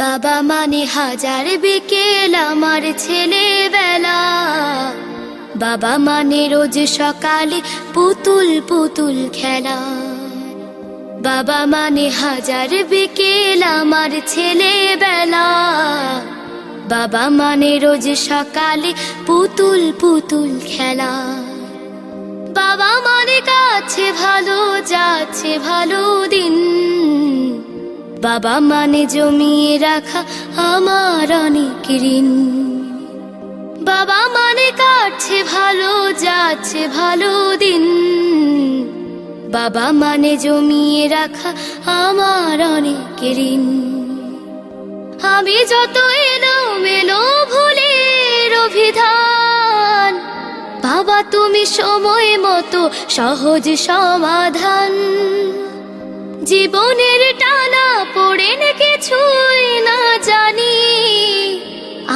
বাবা মানে হাজার বিকেল আমার ছেলেবেলা। বাবা মানে রোজ সকালে পুতুল পুতুল খেলা। বাবা মানে হাজার বিকেল আমার ছেলেবেলা। বাবা মানে রোজ সকালে পুতুল পুতুল খেলা। বাবা মানে কাছে ভালো যাচ্ছে ভালো দিন। বাবা মানে জমিয়ে রাখা আমার অনেক ঋণ। বাবা মানে কাটছে ভালো যাচ্ছে ভালো দিন। বাবা মানে জমিয়ে রাখা আমার অনেক ঋণ। আমি যত এলোমেলো ভুলের অভিধান, বাবা তুমি সময় মতো সহজ সমাধান। জীবনের টানা পড়েন কিছুই না জানি,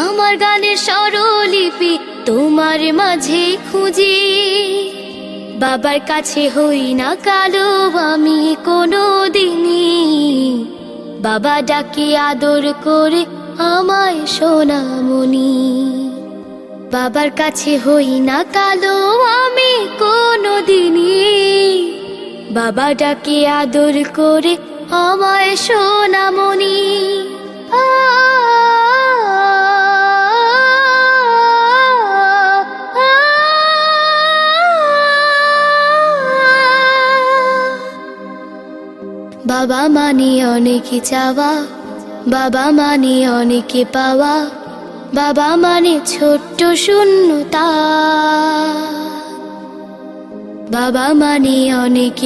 আমার গানের স্বরলিপি তোমার মাঝে খুঁজি। বাবার কাছে হই না কালো আমি কোনো দিনই, বাবা ডাকে আদর করে আমায় সোনামণি। বাবার কাছে হই না কালো আমি কোনো দিনই, বাবা ডাকে আদর করে আমায় সোনামণি। বাবা মানে অনেক চাওয়া, বাবা মানে অনেক পাওয়া। বাবা মানে ছোট্ট শূন্যতা, বাবা মানে অনেক